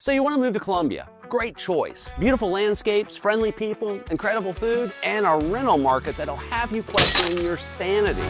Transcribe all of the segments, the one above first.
So you want to move to Colombia? Great choice. Beautiful landscapes, friendly people, incredible food, and a rental market that'll have you questioning your sanity.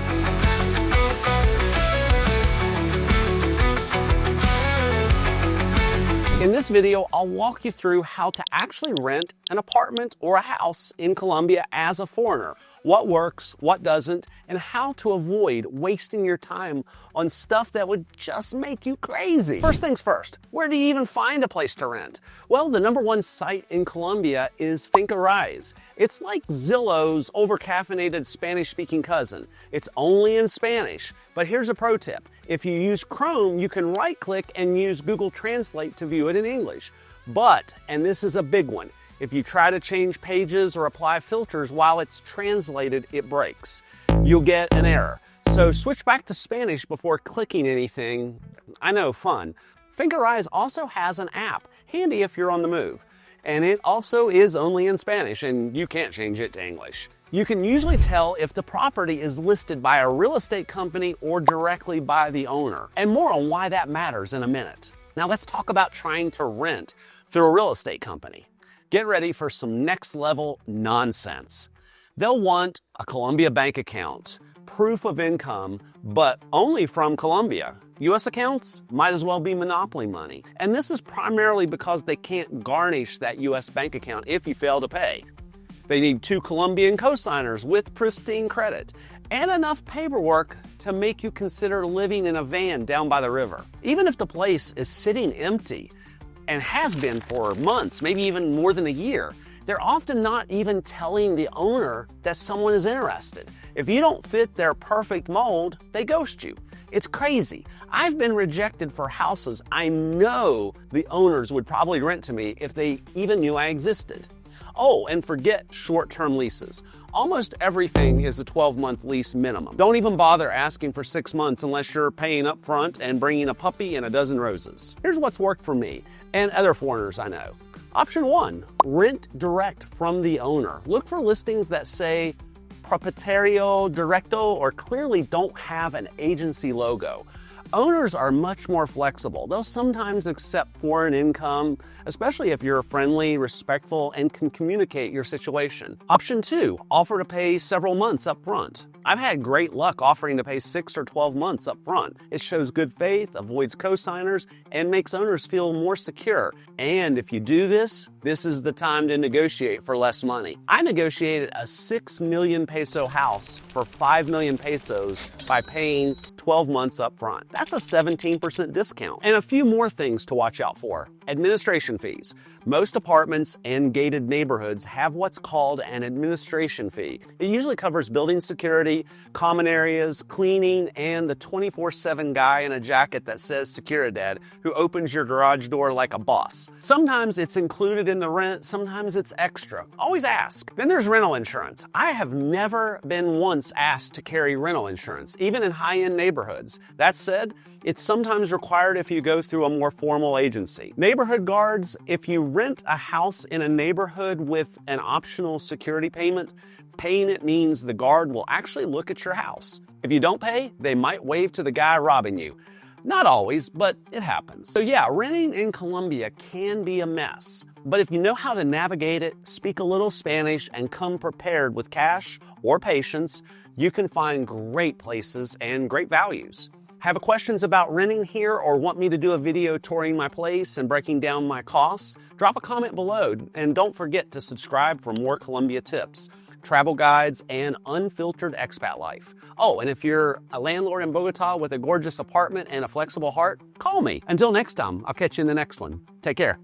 In this video, I'll walk you through how to actually rent an apartment or a house in Colombia as a foreigner. What works, what doesn't, and how to avoid wasting your time on stuff that would just make you crazy. First things first, where do you even find a place to rent? Well, the #1 site in Colombia is Fincaraiz. It's like Zillow's over-caffeinated Spanish-speaking cousin. It's only in Spanish, but here's a pro tip. If you use Chrome, you can right-click and use Google Translate to view it in English. But, and this is a big one, if you try to change pages or apply filters while it's translated, it breaks. You'll get an error. So switch back to Spanish before clicking anything. I know, fun. Fincaraiz also has an app, handy if you're on the move. And it also is only in Spanish, and you can't change it to English. You can usually tell if the property is listed by a real estate company or directly by the owner. And more on why that matters in a minute. Now let's talk about trying to rent through a real estate company. Get ready for some next level nonsense. They'll want a Colombia bank account, proof of income, but only from Colombia. US accounts might as well be monopoly money. And this is primarily because they can't garnish that US bank account if you fail to pay. They need 2 Colombian cosigners with pristine credit and enough paperwork to make you consider living in a van down by the river. Even if the place is sitting empty, and has been for months, maybe even more than a year, they're often not even telling the owner that someone is interested. If you don't fit their perfect mold, they ghost you. It's crazy. I've been rejected for houses I know the owners would probably rent to me if they even knew I existed. Oh, and forget short-term leases. Almost everything is a 12-month lease minimum. Don't even bother asking for 6 months unless you're paying up front and bringing a puppy and a dozen roses. Here's what's worked for me and other foreigners I know. Option 1, rent direct from the owner. Look for listings that say propietario directo or clearly don't have an agency logo. Owners are much more flexible. They'll sometimes accept foreign income, especially if you're friendly, respectful, and can communicate your situation. Option 2, offer to pay several months up front. I've had great luck offering to pay 6 or 12 months up front. It shows good faith, avoids cosigners, and makes owners feel more secure. And if you do this, this is the time to negotiate for less money. I negotiated a 6 million peso house for 5 million pesos by paying 12 months up front. That's a 17% discount. And a few more things to watch out for. Administration fees. Most apartments and gated neighborhoods have what's called an administration fee. It usually covers building security, common areas, cleaning, and the 24/7 guy in a jacket that says Seguridad who opens your garage door like a boss. Sometimes it's included in the rent, sometimes it's extra. Always ask. Then there's rental insurance. I have never been once asked to carry rental insurance, even in high-end neighborhoods. That said, it's sometimes required if you go through a more formal agency. Neighborhood guards, if you rent a house in a neighborhood with an optional security payment, paying it means the guard will actually look at your house. If you don't pay, they might wave to the guy robbing you. Not always, but it happens. So yeah, renting in Colombia can be a mess. But if you know how to navigate it, speak a little Spanish, and come prepared with cash or patience, you can find great places and great values. Have questions about renting here or want me to do a video touring my place and breaking down my costs? Drop a comment below and don't forget to subscribe for more Colombia tips, travel guides, and unfiltered expat life. Oh, and if you're a landlord in Bogotá with a gorgeous apartment and a flexible heart, call me. Until next time, I'll catch you in the next one. Take care.